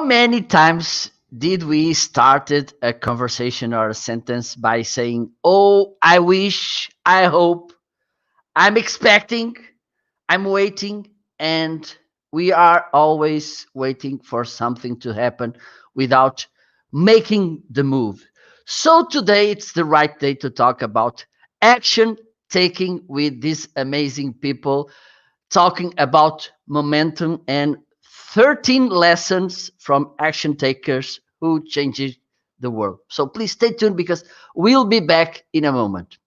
How many times did we started a conversation or a sentence by saying, "Oh, I wish, I hope, I'm expecting, I'm waiting," and we are always waiting for something to happen without making the move. So today it's the right day to talk about action taking with these amazing people, talking about momentum and 13 lessons from action takers who changes the world. So please stay tuned because we'll be back in a moment.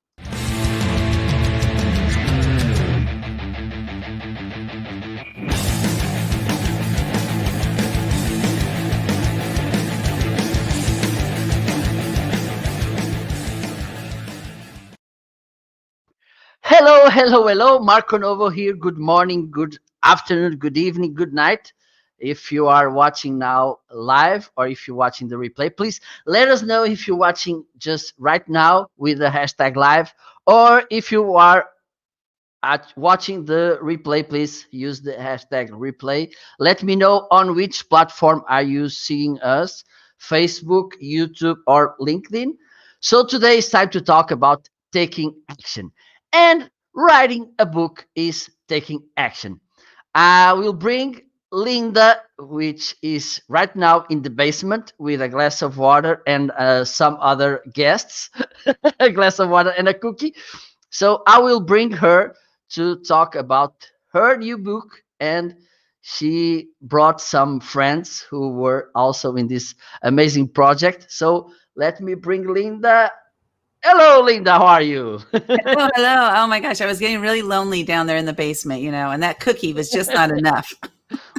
Hello, hello, hello. Marco Novo here. Good morning, good afternoon, good evening, good night. If you are watching now live or if you're watching the replay, please let us know if you're watching just right now with the hashtag live, or if you are watching the replay, please use the hashtag replay. Let me know on which platform are you seeing us, Facebook, YouTube, or LinkedIn. So today it's time to talk about taking action. And writing a book is taking action. I will bring Lynda, which is right now in the basement with a glass of water and some other guests, a glass of water and a cookie. So I will bring her to talk about her new book, and she brought some friends who were also in this amazing project. So let me bring Lynda. Hello, Lynda. How are you? Hello, hello. Oh my gosh, I was getting really lonely down there in the basement, and that cookie was just not enough.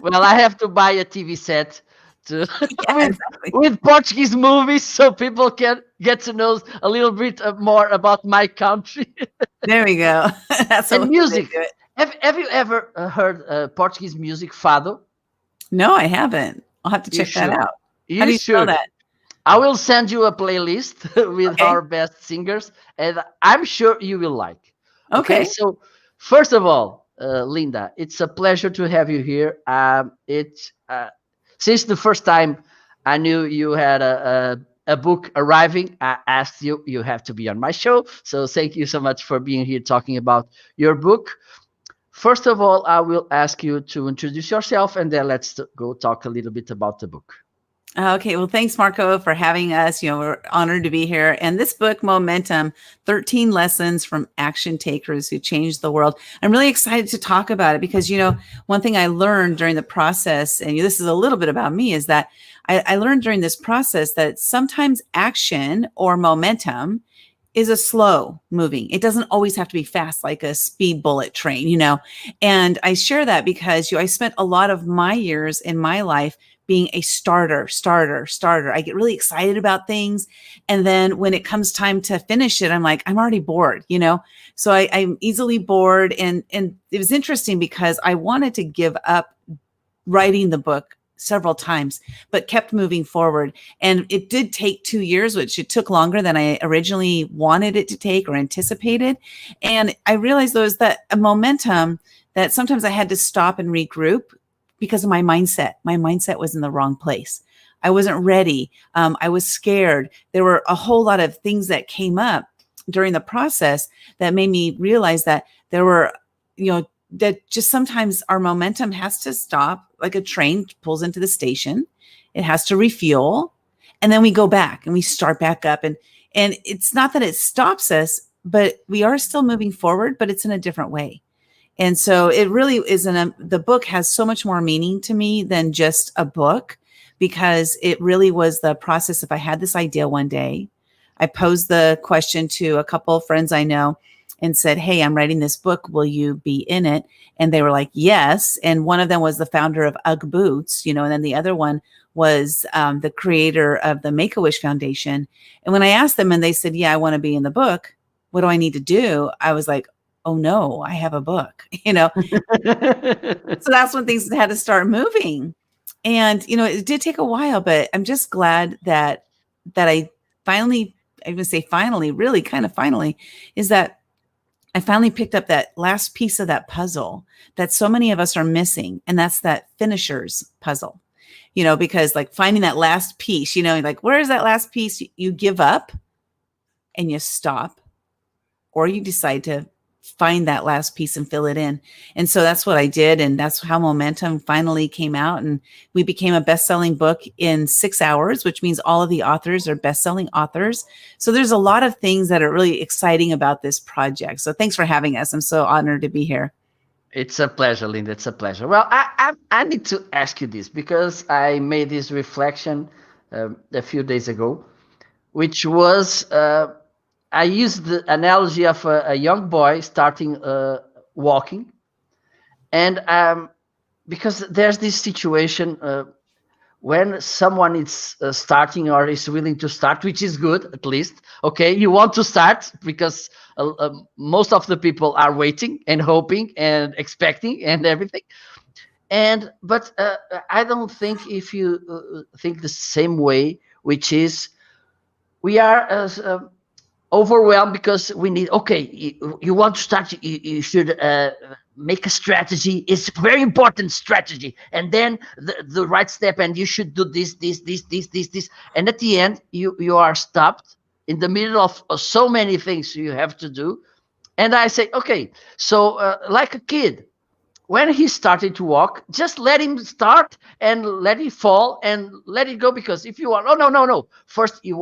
Well, I have to buy a TV set to Yeah, with exactly. with Portuguese movies so people can get to know a little bit more about my country. There we go. That's a And way to music. do it. Have you ever heard Portuguese music, fado? No, I haven't. I'll have to You check that should. out. How You do you spell should. that? I will send you a playlist with Okay. our best singers, and I'm sure you will like. Okay, Okay. so first of all, Lynda, it's a pleasure to have you here. It's since the first time I knew you had a book arriving, I asked you, you have to be on my show. So thank you so much for being here talking about your book. First of all, I will ask you to introduce yourself, and then let's go talk a little bit about the book. Okay. Well, thanks, Marco, for having us. We're honored to be here. And this book, Momentum, 13 Lessons from Action Takers Who Changed the World. I'm really excited to talk about it because, one thing I learned during the process, and this is a little bit about me, is that I learned during this process that sometimes action or momentum is a slow moving. It doesn't always have to be fast, like a speed bullet train. And I share that because I spent a lot of my years in my life being a starter. I get really excited about things. And then when it comes time to finish it, I'm like, I'm already bored. So I'm easily bored. And it was interesting because I wanted to give up writing the book several times, but kept moving forward. And it did take 2 years, which it took longer than I originally wanted it to take or anticipated. And I realized there was that a momentum that sometimes I had to stop and regroup because of my mindset. My mindset was in the wrong place. I wasn't ready. I was scared. There were a whole lot of things that came up during the process that made me realize that there were, that just sometimes our momentum has to stop, like a train pulls into the station. It has to refuel. And then we go back and we start back up. And it's not that it stops us, but we are still moving forward, but it's in a different way. And so it really the book has so much more meaning to me than just a book, because it really was the process. If I had this idea one day, I posed the question to a couple of friends I know and said, "Hey, I'm writing this book. Will you be in it?" And they were like, "Yes." And one of them was the founder of UGG Boots, and then the other one was the creator of the Make-A-Wish Foundation. And when I asked them and they said, "Yeah, I want to be in the book. What do I need to do?" I was like, "Oh no, I have a book." So that's when things had to start moving. And, it did take a while, but I'm just glad that I finally, I would say finally, really kind of finally, is that I finally picked up that last piece of that puzzle that so many of us are missing. And that's that finisher's puzzle. because like finding that last piece, like where is that last piece? You give up and you stop, or you decide to find that last piece and fill it in. And so that's what I did. And that's how Momentum finally came out. And we became a best-selling book in 6 hours, which means all of the authors are best-selling authors. So there's a lot of things that are really exciting about this project. So thanks for having us. I'm so honored to be here. It's a pleasure, Lynda. It's a pleasure. Well, I need to ask you this because I made this reflection a few days ago, which was I used the analogy of a young boy starting walking, and because there's this situation when someone is starting or is willing to start, which is good at least. Okay, you want to start because most of the people are waiting and hoping and expecting and everything. And but I don't think if you think the same way, which is we are overwhelmed because we need, okay, you want to start, you should make a strategy. It's very important strategy, and then the right step, and you should do this, and at the end you are stopped in the middle of so many things you have to do. And I say, okay, so like a kid, when he started to walk, just let him start and let it fall and let it go. Because if you want, oh no, first you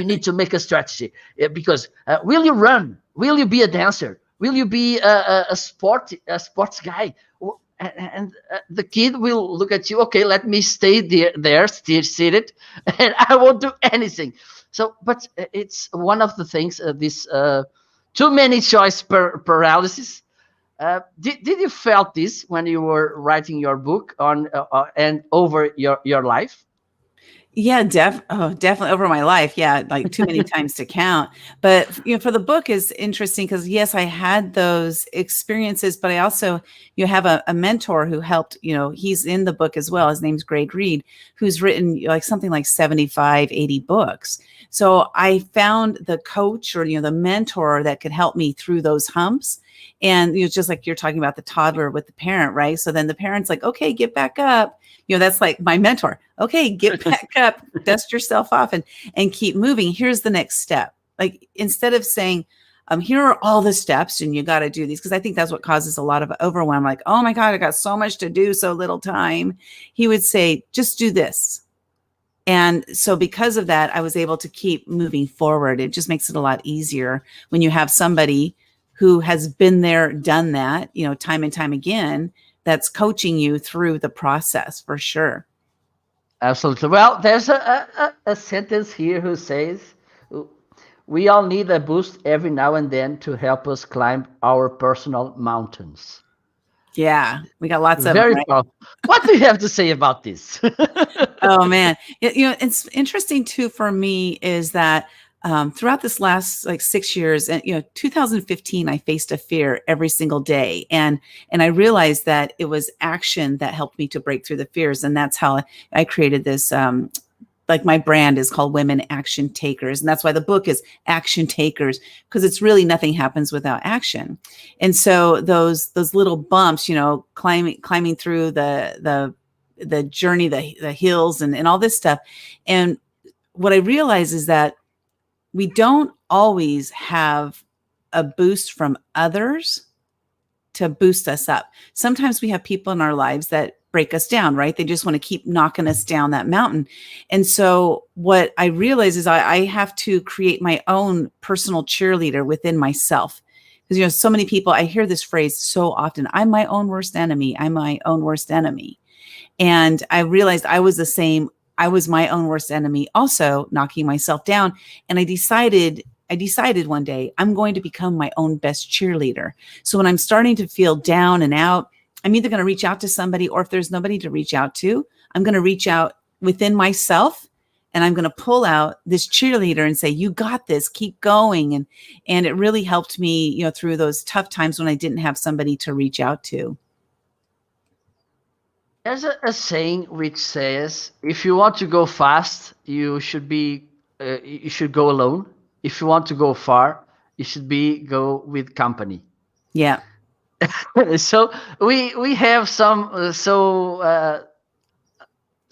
need to make a strategy. Because will you run? Will you be a dancer? Will you be a sports guy? And the kid will look at you. Okay, let me stay there, still seated, and I won't do anything. So, but it's one of the things. This too many choice paralysis. Did you felt this when you were writing your book on and over your life? Yeah, definitely over my life. Yeah, like too many times to count. But for the book is interesting because yes, I had those experiences, but I also have a mentor who helped. He's in the book as well. His name's Greg Reed, who's written like something like 75, 80 books. So I found the coach or the mentor that could help me through those humps. And just like you're talking about the toddler with the parent, right? So then the parent's like, okay, get back up. That's like my mentor. Okay, get back up, dust yourself off and keep moving. Here's the next step. Like instead of saying, here are all the steps and you got to do these, because I think that's what causes a lot of overwhelm. Like, oh my God, I got so much to do, so little time. He would say, just do this. And so because of that, I was able to keep moving forward. It just makes it a lot easier when you have somebody who has been there, done that, time and time again, that's coaching you through the process for sure. Absolutely. Well, there's a sentence here who says, we all need a boost every now and then to help us climb our personal mountains. Yeah, we got lots of very them, right? powerful. What do you have to say about this? Oh man, it's interesting too for me is that throughout this last like 6 years, and 2015, I faced a fear every single day, and I realized that it was action that helped me to break through the fears, and that's how I created this. Like my brand is called Women Action Takers, and that's why the book is Action Takers, because it's really nothing happens without action. And so those little bumps, climbing through the journey, the hills, and all this stuff, and what I realize is that we don't always have a boost from others to boost us up. Sometimes we have people in our lives that break us down, right? They just want to keep knocking us down that mountain. And so what I realize is I have to create my own personal cheerleader within myself. Because, so many people, I hear this phrase so often, I'm my own worst enemy. I'm my own worst enemy. And I realized I was the same. I was my own worst enemy, also knocking myself down. And I decided one day I'm going to become my own best cheerleader. So when I'm starting to feel down and out, I'm either going to reach out to somebody, or if there's nobody to reach out to, I'm going to reach out within myself, and I'm going to pull out this cheerleader and say, you got this, keep going. And it really helped me, through those tough times when I didn't have somebody to reach out to. There's a saying which says, if you want to go fast, you should go alone. If you want to go far, you should go with company. Yeah. So we have some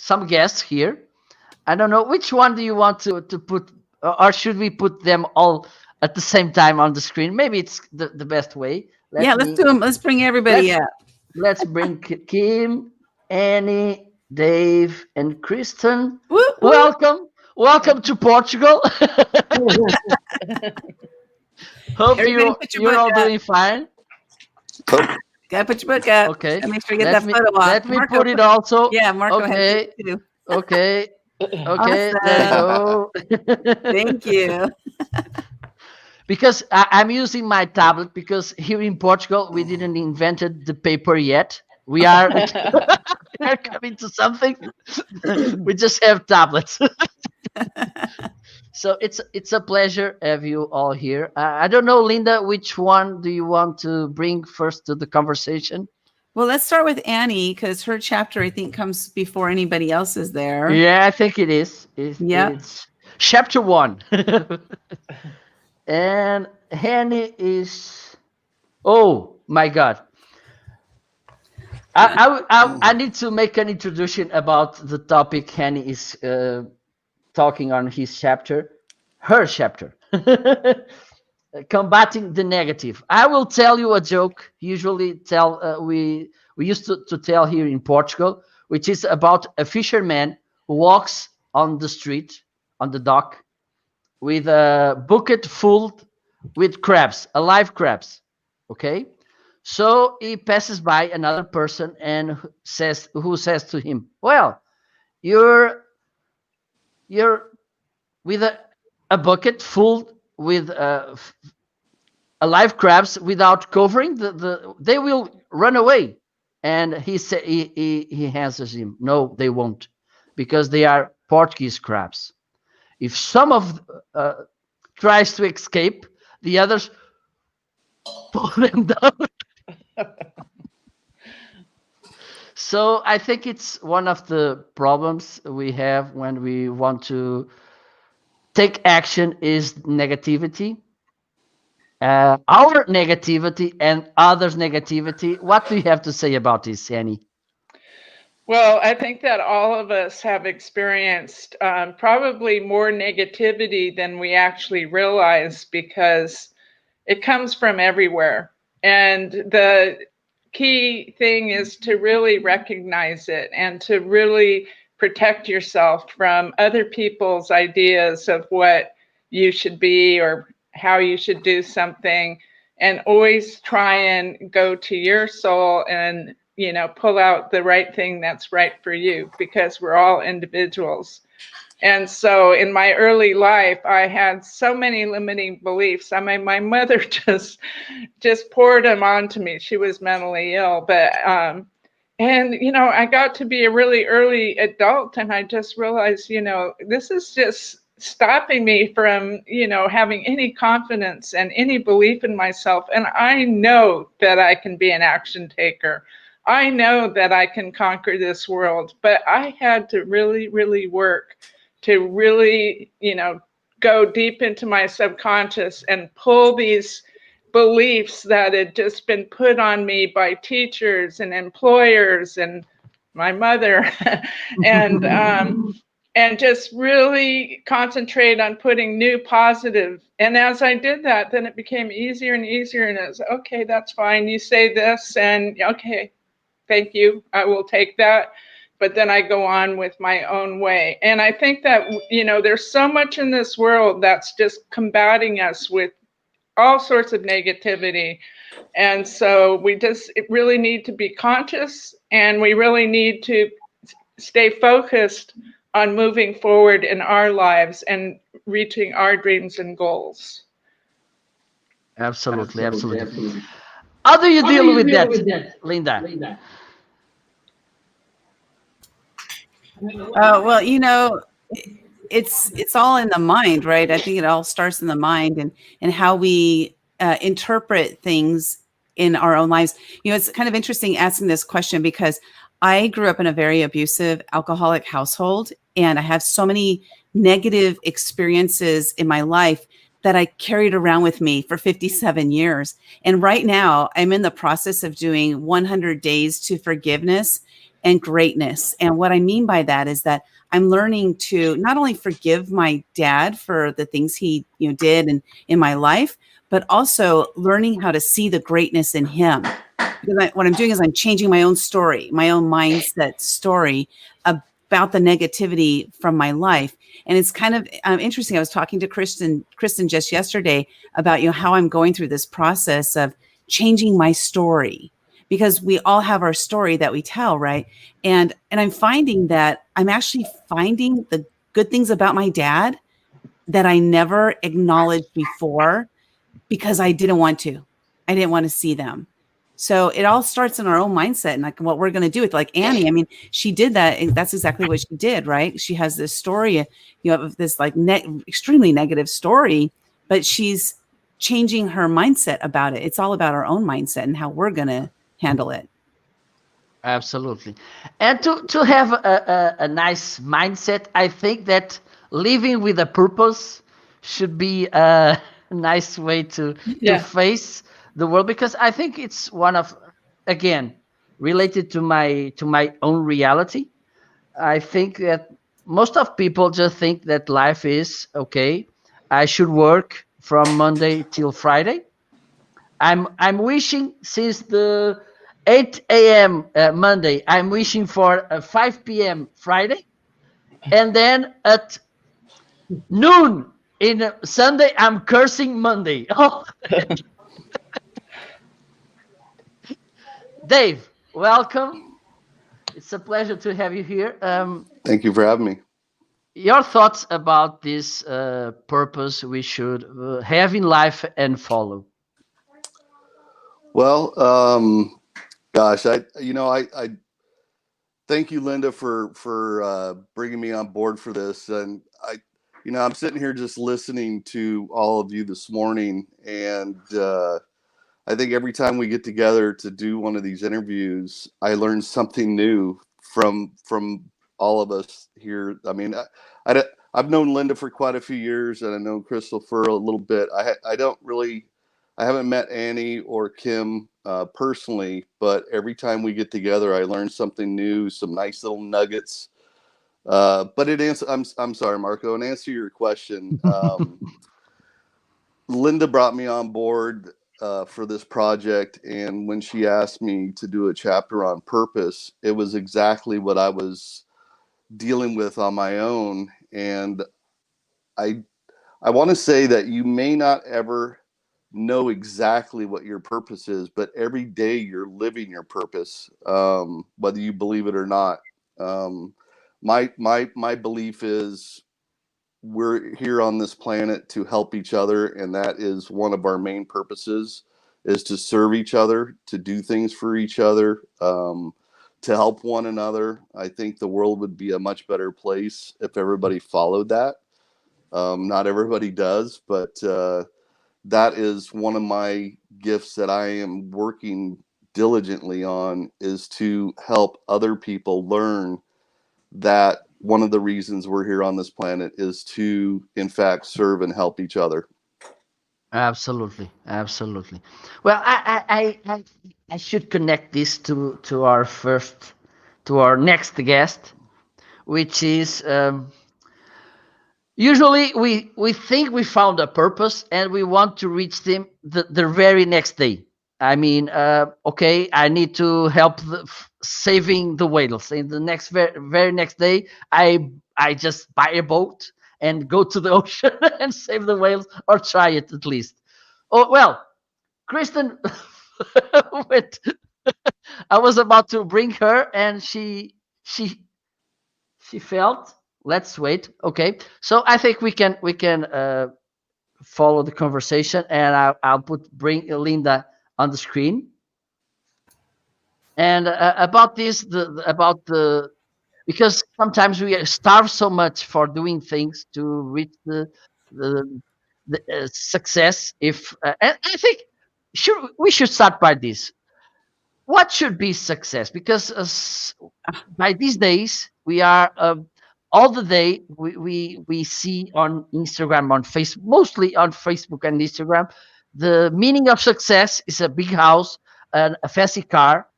some guests here. I don't know which one do you want to put, or should we put them all at the same time on the screen? Maybe it's the best way. Yeah, let's do them. Let's bring everybody let's up. let's bring Kim, Annie, Dave, and Krysten. Woo, woo. Welcome to Portugal. Hope you're all doing fine. Gotta put your book up. Okay. Make sure you get that photo off. Let me put it also. Yeah, Marco. Okay. Okay. Okay. Awesome. There you go. Thank you. Because I'm using my tablet, because here in Portugal we didn't invented the paper yet. We are coming to something. We just have tablets. So it's a pleasure to have you all here. I don't know, Lynda, which one do you want to bring first to the conversation? Well, let's start with Annie, because her chapter, I think, comes before anybody else is there. Yeah, I think it is. It's chapter 1. And Annie is, oh my God. I need to make an introduction about the topic Annie is talking on her chapter. Combating the negative. I will tell you a joke. Usually we used to tell here in Portugal, which is about a fisherman who walks on the street, on the dock, with a bucket full with crabs, alive crabs. Okay, so he passes by another person and who says to him, "Well, you're with a bucket full with alive crabs without covering they will run away." And he answers him, "No, they won't, because they are Portuguese crabs. If some of tries to escape, the others pull them down." So I think it's one of the problems we have when we want to take action is negativity. Our negativity and others' negativity. What do you have to say about this, Annie? Well, I think that all of us have experienced probably more negativity than we actually realize, because it comes from everywhere. And the key thing is to really recognize it and to really protect yourself from other people's ideas of what you should be or how you should do something, and always try and go to your soul and pull out the right thing that's right for you, because we're all individuals. And so in my early life, I had so many limiting beliefs. I mean, my mother just poured them onto me. She was mentally ill, but and I got to be a really early adult, and I just realized, this is just stopping me from, having any confidence and any belief in myself. And I know that I can be an action taker. I know that I can conquer this world, but I had to really, really work to really, go deep into my subconscious and pull these beliefs that had just been put on me by teachers and employers and my mother and just really concentrate on putting new positive. And as I did that, then it became easier and easier. And it's okay, that's fine. You say this, and okay, thank you, I will take that. But then I go on with my own way. And I think that, there's so much in this world that's just combating us with all sorts of negativity. And so we just really need to be conscious, and we really need to stay focused on moving forward in our lives and reaching our dreams and goals. Absolutely. How do you deal with that, Lynda? Well, it's all in the mind, right? I think it all starts in the mind and how we interpret things in our own lives. It's kind of interesting asking this question, because I grew up in a very abusive alcoholic household, and I have so many negative experiences in my life that I carried around with me for 57 years. And right now I'm in the process of doing 100 days to forgiveness. and greatness. And what I mean by that is that I'm learning to not only forgive my dad for the things he, did in my life, but also learning how to see the greatness in him. Because what I'm doing is I'm changing my own story, my own mindset story about the negativity from my life. And it's kind of interesting. I was talking to Krysten just yesterday about, how I'm going through this process of changing my story, because we all have our story that we tell, right? And I'm finding that I'm actually finding the good things about my dad that I never acknowledged before because I didn't want to. I didn't want to see them. So it all starts in our own mindset and like what we're going to do with like Annie. I mean, she did that. And that's exactly what she did, right? She has this story, of this like extremely negative story, but she's changing her mindset about it. It's all about our own mindset and how we're going to handle it. Absolutely. And to have a nice mindset, I think that living with a purpose should be a nice way to face the world, because I think it's one of, again, related to my own reality. I think that most of people just think that life is okay. I should work from Monday till Friday. I'm wishing since the 8 a.m. Monday. I'm wishing for a 5 p.m. Friday, and then at noon in Sunday I'm cursing Monday. Oh, Dave, welcome. It's a pleasure to have you here. Thank you for having me. Your thoughts about this purpose we should have in life and follow? Well, gosh, I thank you, Lynda, for bringing me on board for this. And I'm sitting here just listening to all of you this morning, and I think every time we get together to do one of these interviews, I learn something new from all of us here. I mean, I've known Lynda for quite a few years, and I know Crystal for a little bit. I haven't met Annie or Kim personally, but every time we get together, I learn something new, some nice little nuggets. But I'm sorry, Marco. In answer to your question, Lynda brought me on board for this project, and when she asked me to do a chapter on purpose, it was exactly what I was dealing with on my own. And I want to say that you may not ever know exactly what your purpose is, but every day you're living your purpose, whether you believe it or not. My belief is we're here on this planet to help each other, and that is one of our main purposes, is to serve each other, to do things for each other, to help one another. I think the world would be a much better place if everybody followed that. Not everybody does, but that is one of my gifts that I am working diligently on, is to help other people learn that one of the reasons we're here on this planet is to, in fact, serve and help each other. Absolutely, absolutely. Well, I should connect this to our next guest, which is usually we think we found a purpose and we want to reach them the very next day. I mean, okay, I need to help saving the whales. And the very next day, I just buy a boat and go to the ocean and save the whales, or try it at least. Oh well, Krysten went. I was about to bring her, and she felt. Let's wait. Okay, so I think we can follow the conversation, and I'll bring Lynda on the screen. And about this, about the, because sometimes we starve so much for doing things to reach the, the success. If and I think we should start by this. What should be success? Because by these days we are all the day we see on Instagram, on Facebook, mostly on Facebook and Instagram, the meaning of success is a big house, a fancy car,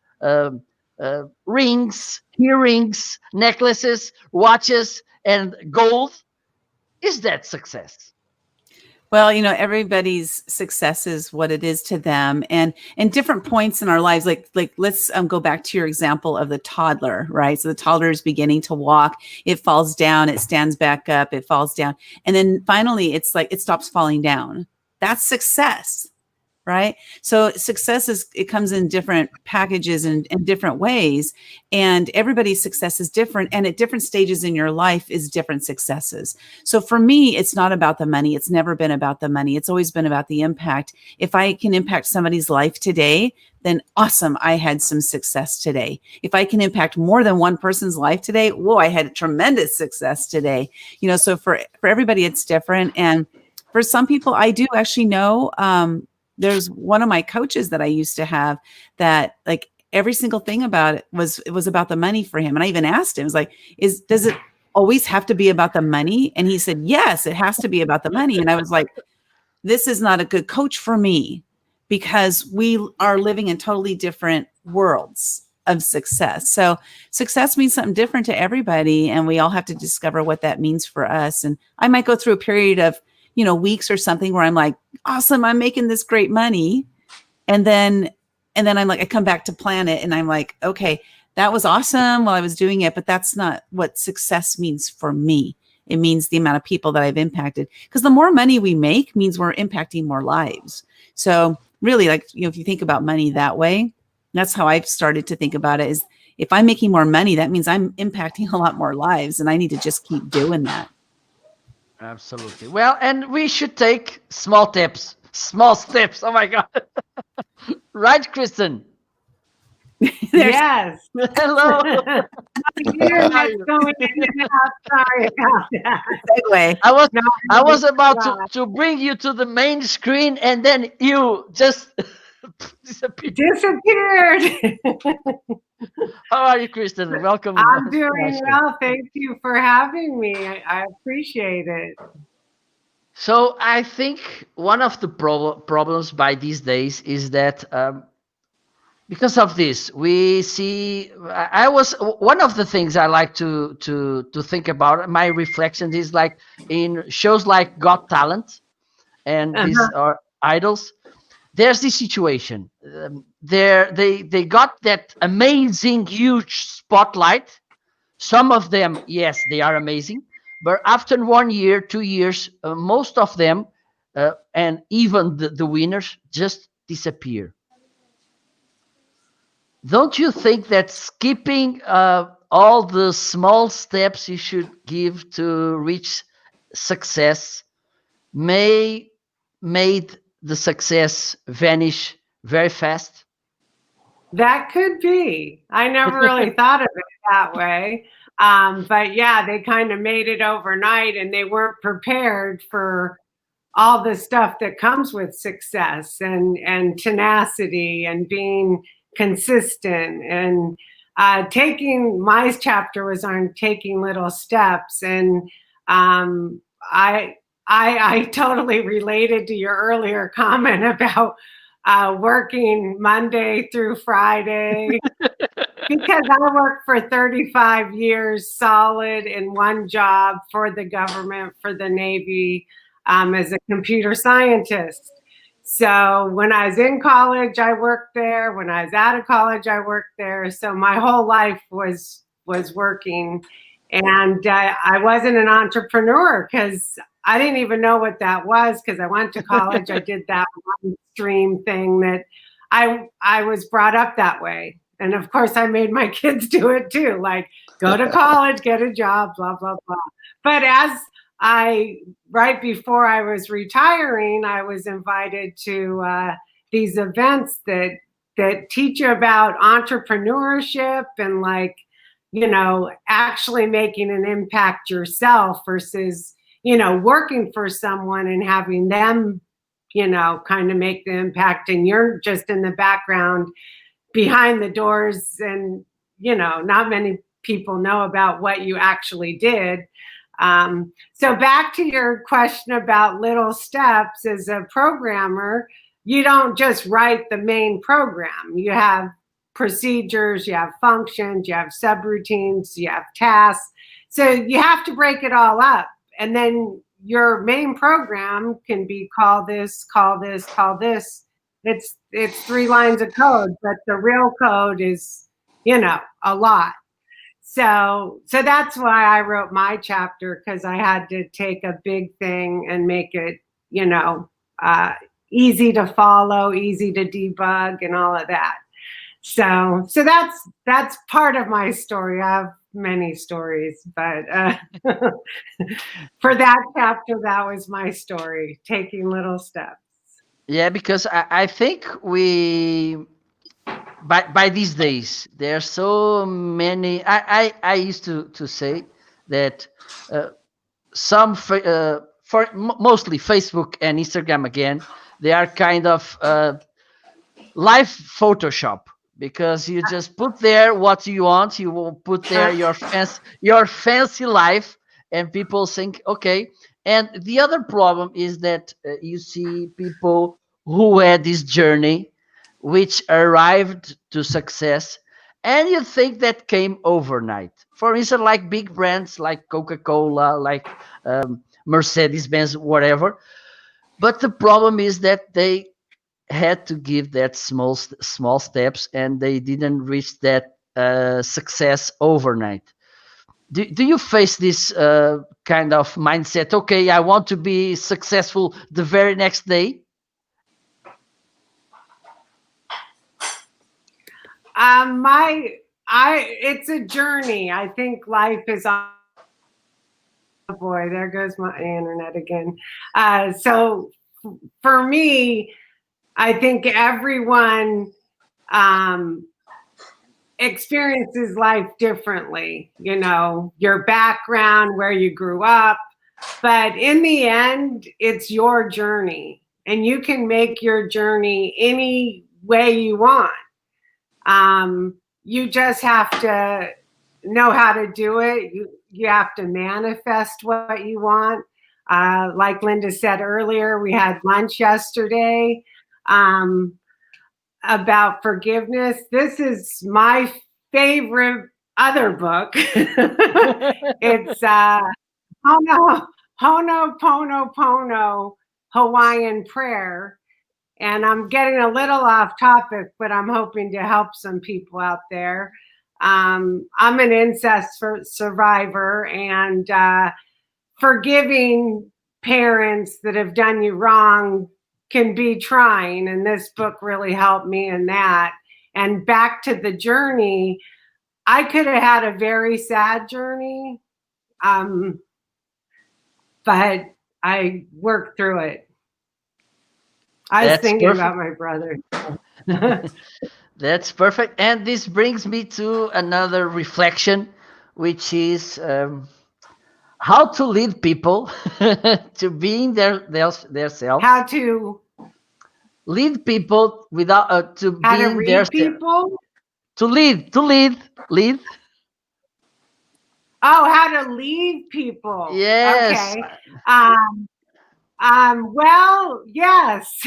rings, earrings, necklaces, watches, and gold. Is that success? Well, everybody's success is what it is to them, and different points in our lives. Like let's go back to your example of the toddler, right? So the toddler is beginning to walk. It falls down. It stands back up. It falls down, and then finally, it's like it stops falling down. That's success. Right. So success it comes in different packages and in different ways, and everybody's success is different. And at different stages in your life is different successes. So for me, it's not about the money. It's never been about the money. It's always been about the impact. If I can impact somebody's life today, then awesome. I had some success today. If I can impact more than one person's life today, whoa, I had tremendous success today. So for everybody, it's different. And for some people, I do actually know, there's one of my coaches that I used to have that like every single thing about it was about the money for him. And I even asked him, I was like, does it always have to be about the money? And he said, yes, it has to be about the money. And I was like, this is not a good coach for me, because we are living in totally different worlds of success. So success means something different to everybody. And we all have to discover what that means for us. And I might go through a period of, weeks or something where I'm like, awesome, I'm making this great money. And then I'm like, I come back to plan it and I'm like, okay, that was awesome while I was doing it, but that's not what success means for me. It means the amount of people that I've impacted, because the more money we make means we're impacting more lives. So really, like, if you think about money that way, that's how I've started to think about it, is if I'm making more money, that means I'm impacting a lot more lives, and I need to just keep doing that. Absolutely. Well, and we should take small steps. Oh my God. Right, Krysten? Yes. Hello. Internet's going in and out. Sorry about that. Segue. I was about to bring you to the main screen, and then you just disappeared. How are you, Krysten? Welcome. I'm doing well. Thank you for having me. I appreciate it. So I think one of the problems by these days is that because of this, we see. One of the things I like to think about. My reflection is like in shows like Got Talent and these are idols. There's this situation. They got that amazing, huge spotlight. Some of them, yes, they are amazing. But after 1 year, 2 years, most of them, and even the winners, just disappear. Don't you think that skipping all the small steps you should give to reach success made the success vanish very fast? That could be. I never really thought of it that way. But yeah, they kind of made it overnight, and they weren't prepared for all the stuff that comes with success and tenacity and being consistent. And taking my chapter was on taking little steps. And I totally related to your earlier comment about working Monday through Friday, because I worked for 35 years solid in one job for the government, for the Navy, as a computer scientist. So when I was in college, I worked there. When I was out of college, I worked there. So my whole life was working. And I wasn't an entrepreneur because I didn't even know what that was, because I went to college. I did that one stream thing that I was brought up that way. And of course, I made my kids do it too, like go to college, get a job, blah, blah, blah. But right before I was retiring, I was invited to these events that teach you about entrepreneurship and actually making an impact yourself versus, working for someone and having them, kind of make the impact, and you're just in the background behind the doors, and, not many people know about what you actually did. So back to your question about little steps. As a programmer, you don't just write the main program. You have procedures, you have functions, you have subroutines, you have tasks. So you have to break it all up. And then your main program can be call this, call this, call this. It's 3 lines of code, but the real code is, a lot. So that's why I wrote my chapter, because I had to take a big thing and make it, uh, easy to follow, easy to debug, and all of that. So that's part of my story. I have many stories, but for that chapter, that was my story, taking little steps. Yeah, because I think we by these days there are so many. I used to say that some for mostly Facebook and Instagram again, they are kind of live Photoshop, because you just put there what you want. You will put there your fancy life, and people think okay. And the other problem is that you see people who had this journey, which arrived to success, and you think that came overnight. For instance, like big brands like Coca-Cola, like Mercedes-Benz, whatever. But the problem is that they had to give that small steps, and they didn't reach that success overnight. Do you face this kind of mindset? Okay, I want to be successful the very next day. It's a journey. I think life is on. Oh boy, there goes my internet again. So for me, I think everyone experiences life differently, your background, where you grew up. But in the end, it's your journey, and you can make your journey any way you want. You just have to know how to do it. You have to manifest what you want. Like Lynda said earlier, we had lunch yesterday about forgiveness. This is my favorite other book. It's Ho'oponopono Hawaiian Prayer. And I'm getting a little off topic, but I'm hoping to help some people out there. I'm an incest survivor, and forgiving parents that have done you wrong can be trying. And this book really helped me in that. And back to the journey, I could have had a very sad journey, but I worked through it. I was thinking about my brother. That's perfect. And this brings me to another reflection, which is how to lead people to being their self. How to lead people without to how to being read their people. To lead. Oh, how to lead people. Yes. Okay. Well, yes.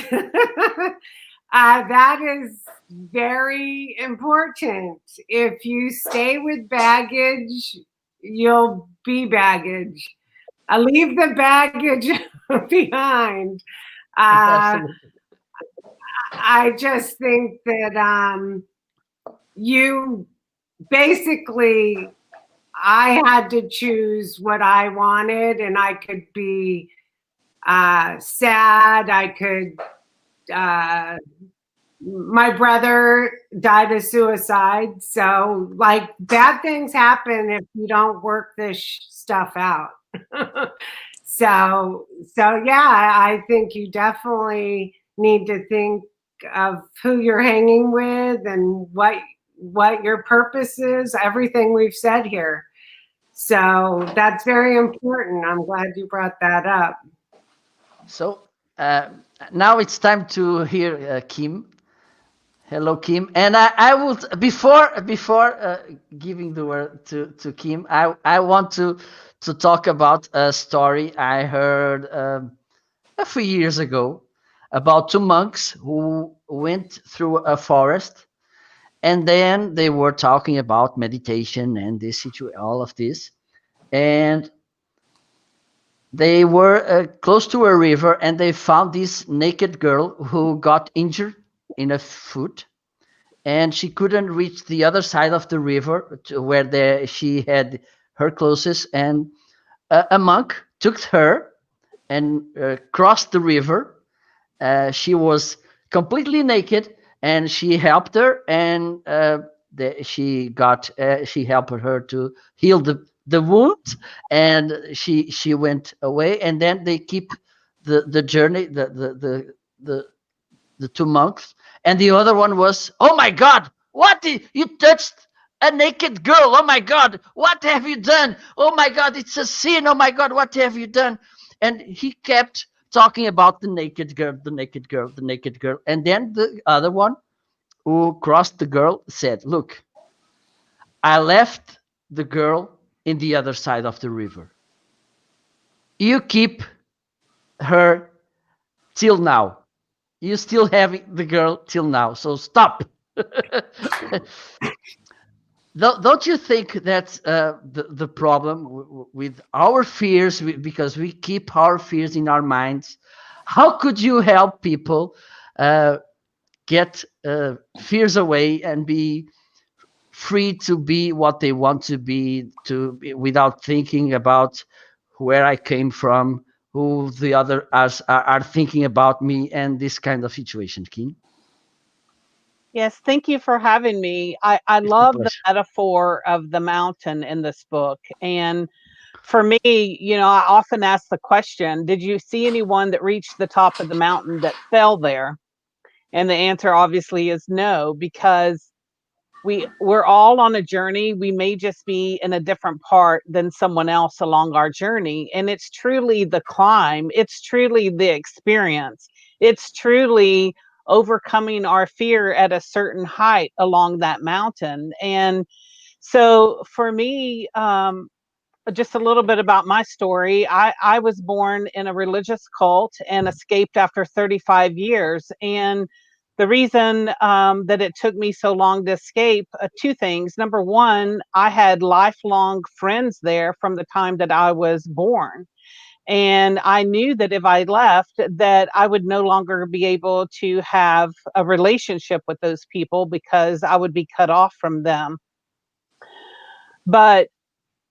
That is very important. If you stay with baggage, you'll be baggage. Leave the baggage behind. I just think that you basically, I had to choose what I wanted, and I could be sad. I could, my brother died of suicide. So like bad things happen if you don't work this stuff out. So yeah, I think you definitely need to think of who you're hanging with and what your purpose is, everything we've said here. So that's very important. I'm glad you brought that up. So now it's time to hear Kim. Hello, Kim. And I would before giving the word to Kim, I want to talk about a story I heard a few years ago about two monks who went through a forest, And then they were talking about meditation and all of this. And they were close to a river, and they found this naked girl who got injured in a foot, and she couldn't reach the other side of the river to where she had her clothes. And a monk took her and crossed the river. She was completely naked, and she helped her, and she helped her to heal the wound, and she went away. And then they keep the journey, the two monks. And the other one was, oh my God, what did you touched a naked girl? Oh my God, what have you done? Oh my God, it's a sin. Oh my God, what have you done? And he kept talking about the naked girl, the naked girl, the naked girl. And then the other one who crossed the girl said, look, I left the girl in the other side of the river. You keep her till now. You still have the girl till now, so stop. Don't you think that's the problem with our fears, because we keep our fears in our minds? How could you help people get fears away and be free to be what they want to be, without thinking about where I came from, who the other are thinking about me, and this kind of situation, Kim? Yes, thank you for having me. I It's a love the pleasure. metaphor of the mountain in this book. And for me, I often ask the question, did you see anyone that reached the top of the mountain that fell there? And the answer obviously is no, because we're all on a journey. We may just be in a different part than someone else along our journey. And it's truly the climb, it's truly the experience, it's truly overcoming our fear at a certain height along that mountain. And so for me, just a little bit about my story. I was born in a religious cult and escaped after 35 years. And the reason that it took me so long to escape, two things. Number one, I had lifelong friends there from the time that I was born. And I knew that if I left, that I would no longer be able to have a relationship with those people because I would be cut off from them. But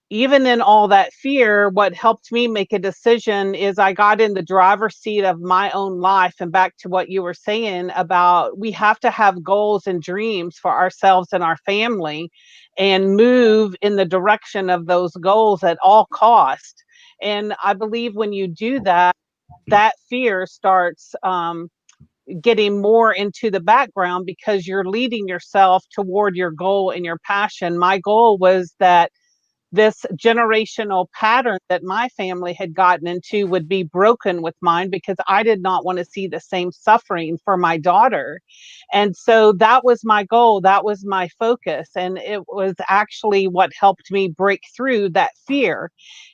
even in all that fear, what helped me make a decision is I got in the driver's seat of my own life. And back to what you were saying about, we have to have goals and dreams for ourselves and our family and move in the direction of those goals at all cost. And I believe when you do that, that fear starts getting more into the background because you're leading yourself toward your goal and your passion. My goal was that this generational pattern that my family had gotten into would be broken with mine, because I did not want to see the same suffering for my daughter. And so that was my goal. That was my focus. And it was actually what helped me break through that fear.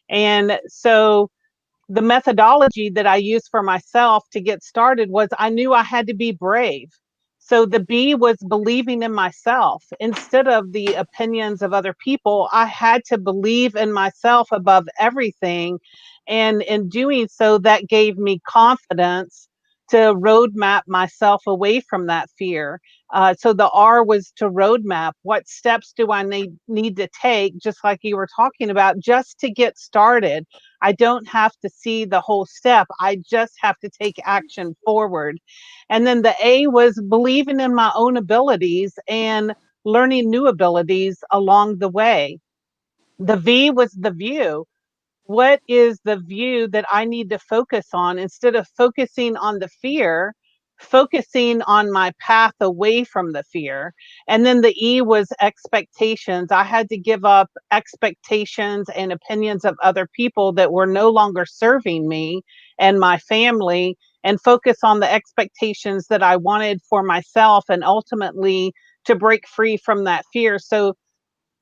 And so the methodology that I used for myself to get started was I knew I had to be brave. So the B was believing in myself instead of the opinions of other people. I had to believe in myself above everything. And in doing so, that gave me confidence to roadmap myself away from that fear. So the R was to roadmap. What steps do I need to take, just like you were talking about, just to get started? I don't have to see the whole step. I just have to take action forward. And then the A was believing in my own abilities and learning new abilities along the way. The V was the view. What is the view that I need to focus on instead of focusing on the fear, focusing on my path away from the fear? And then the E was expectations. I had to give up expectations and opinions of other people that were no longer serving me and my family, and focus on the expectations that I wanted for myself, and ultimately to break free from that fear. So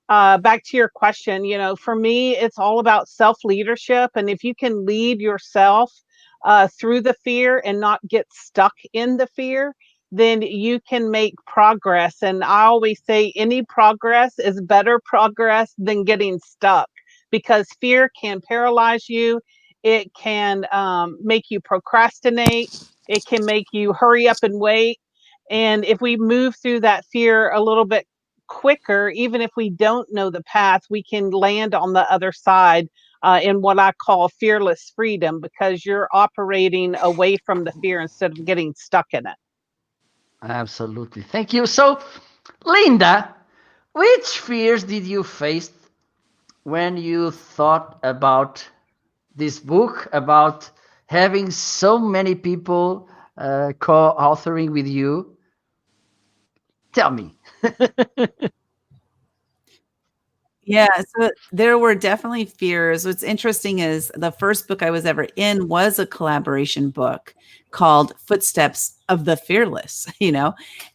back to your question, for me, it's all about self leadership. And if you can lead yourself through the fear and not get stuck in the fear, then you can make progress. And I always say any progress is better progress than getting stuck, because fear can paralyze you. It can make you procrastinate. It can make you hurry up and wait. And if we move through that fear a little bit quicker, even if we don't know the path, we can land on the other side in what I call fearless freedom, because you're operating away from the fear instead of getting stuck in it. Absolutely. Thank you. So, Lynda, which fears did you face when you thought about this book, about having so many people co-authoring with you? Tell me. Yeah, so there were definitely fears. What's interesting is the first book I was ever in was a collaboration book called Footsteps of the Fearless,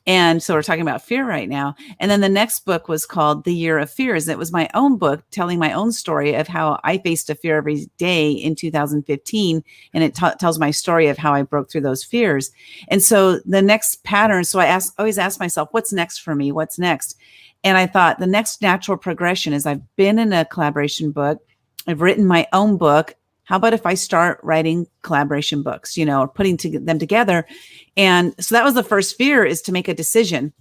And so we're talking about fear right now. And then the next book was called The Year of Fears. It was my own book telling my own story of how I faced a fear every day in 2015. And it tells my story of how I broke through those fears. And so the next pattern, so I always ask myself, what's next for me? What's next? And I thought the next natural progression is I've been in a collaboration book. I've written my own book. How about if I start writing collaboration books, or putting them together? And so that was the first fear, is to make a decision.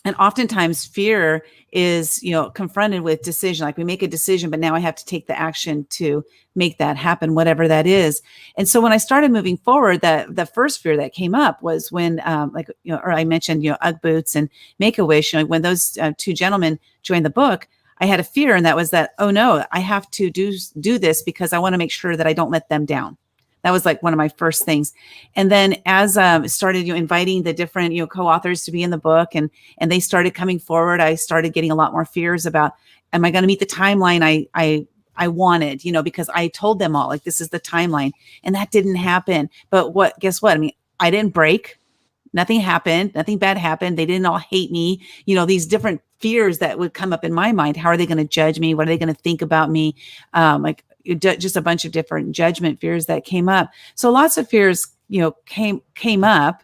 And oftentimes fear is, confronted with decision. Like we make a decision, but now I have to take the action to make that happen, whatever that is. And so when I started moving forward, the first fear that came up was when, or I mentioned, Ugg boots and Make-A-Wish. When those two gentlemen joined the book, I had a fear, and that was that, oh no, I have to do this because I want to make sure that I don't let them down. That was like one of my first things. And then as started inviting the different co-authors to be in the book, and they started coming forward, I started getting a lot more fears about, am I going to meet the timeline I wanted, because I told them all, like, this is the timeline, and that didn't happen. But guess what? I mean, I didn't break. Nothing happened. Nothing bad happened. They didn't all hate me. These different fears that would come up in my mind. How are they going to judge me? What are they going to think about me? Just a bunch of different judgment fears that came up. So lots of fears, came up,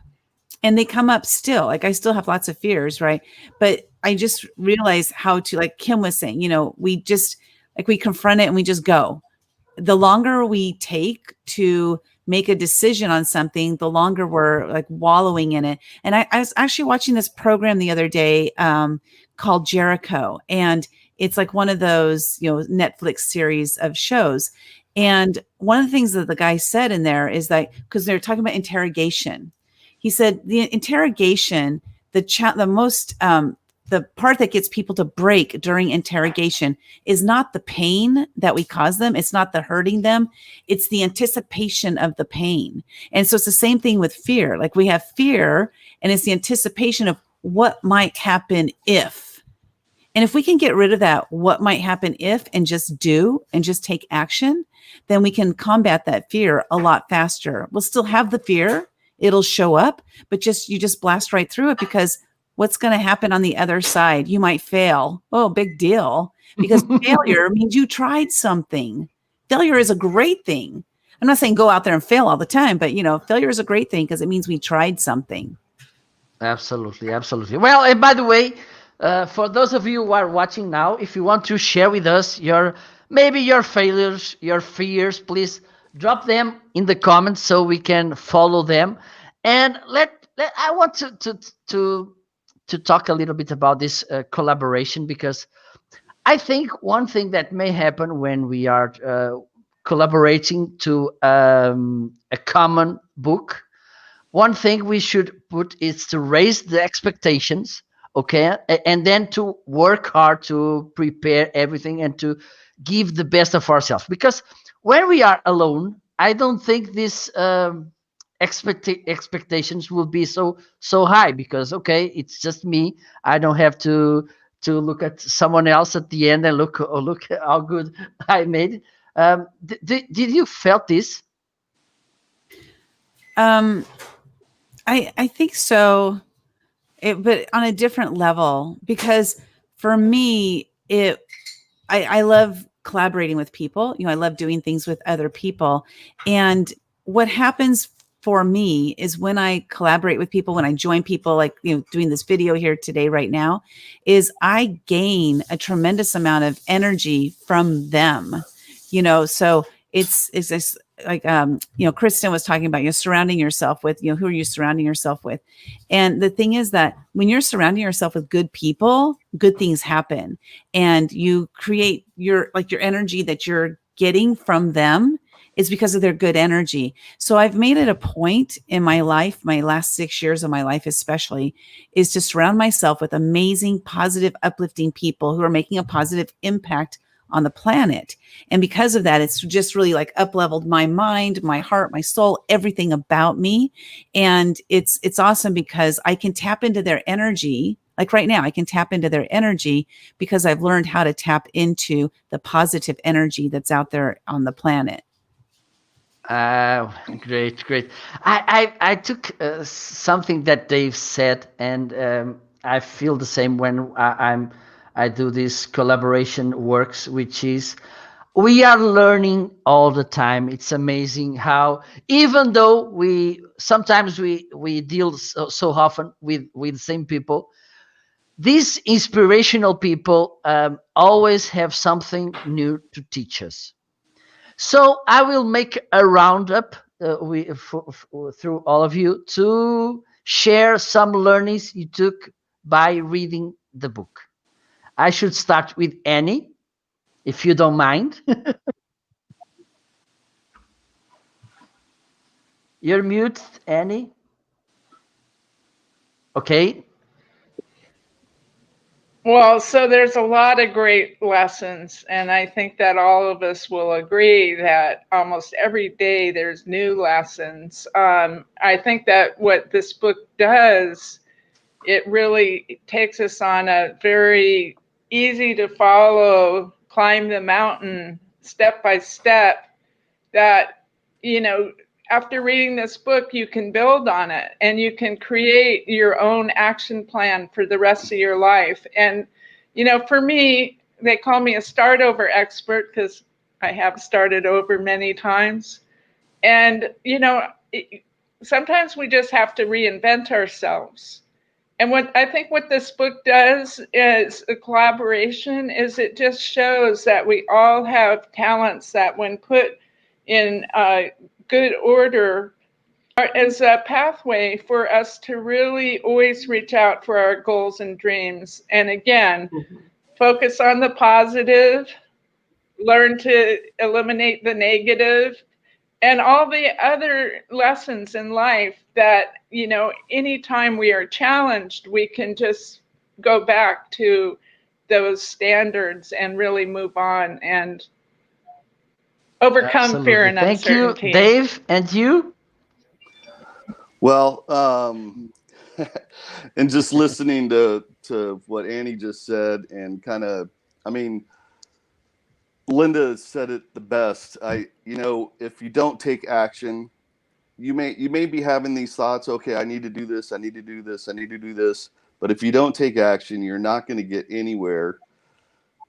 and they come up still. Like I still have lots of fears, right? But I just realized how to, like Kim was saying, we just we confront it and we just go. The longer we take to make a decision on something, the longer we're like wallowing in it. And I was actually watching this program the other day called Jericho, and it's like one of those, Netflix series of shows. And one of the things that the guy said in there is that, because they're talking about interrogation, he said the interrogation, the part that gets people to break during interrogation is not the pain that we cause them. It's not the hurting them. It's the anticipation of the pain. And so it's the same thing with fear. Like we have fear, and it's the anticipation of what might happen if. And if we can get rid of that, what might happen if, and just do, and just take action, then we can combat that fear a lot faster. We'll still have the fear. It'll show up, but you just blast right through it, because what's going to happen on the other side? You might fail. Oh, big deal. Because failure means you tried something. Failure is a great thing. I'm not saying go out there and fail all the time, but failure is a great thing because it means we tried something. Absolutely. Absolutely. Well, and by the way, for those of you who are watching now, if you want to share with us maybe your failures, your fears, please drop them in the comments so we can follow them. And I want to talk a little bit about this collaboration, because I think one thing that may happen when we are collaborating to a common book, one thing we should put is to raise the expectations, okay, and then to work hard to prepare everything and to give the best of ourselves. Because when we are alone, I don't think this expectations will be so high, because okay, it's just me. I don't have to look at someone else at the end and look how good I made. Did you felt this? I think so, but on a different level, because for me, I love collaborating with people. I love doing things with other people. And what happens for me is when I collaborate with people, when I join people, like, doing this video here today, right now, is I gain a tremendous amount of energy from them, so it's this, like, Krysten was talking about, surrounding yourself with, who are you surrounding yourself with? And the thing is that when you're surrounding yourself with good people, good things happen, and you create your energy that you're getting from them is because of their good energy. So I've made it a point in my life, my last 6 years of my life especially, is to surround myself with amazing, positive, uplifting people who are making a positive impact on the planet. And because of that, it's just really like up-leveled my mind, my heart, my soul, everything about me. And it's awesome because I can tap into their energy. Like right now, I can tap into their energy because I've learned how to tap into the positive energy that's out there on the planet. Great, great. I took something that Dave said, and I feel the same when I do this collaboration works, which is we are learning all the time. It's amazing how, even though we sometimes we deal so often with the same people, these inspirational people always have something new to teach us. So I will make a roundup through all of you to share some learnings you took by reading the book. I should start with Annie, if you don't mind. You're mute, Annie. Okay. Well, so there's a lot of great lessons, and I think that all of us will agree that almost every day there's new lessons. I think that what this book does, it really takes us on a very easy to follow, climb the mountain step by step that, after reading this book, you can build on it and you can create your own action plan for the rest of your life. And, for me, they call me a start over expert because I have started over many times. And, sometimes we just have to reinvent ourselves. And what this book does is a collaboration, is it just shows that we all have talents that when put in good order as a pathway for us to really always reach out for our goals and dreams. And again, focus on the positive, learn to eliminate the negative, and all the other lessons in life that, anytime we are challenged, we can just go back to those standards and really move on and overcome fear and uncertainty. Thank you, Dave. And you? Well, and just listening to what Annie just said, and kind of, Lynda said it the best. If you don't take action, you may be having these thoughts, okay, I need to do this, I need to do this, I need to do this. But if you don't take action, you're not going to get anywhere.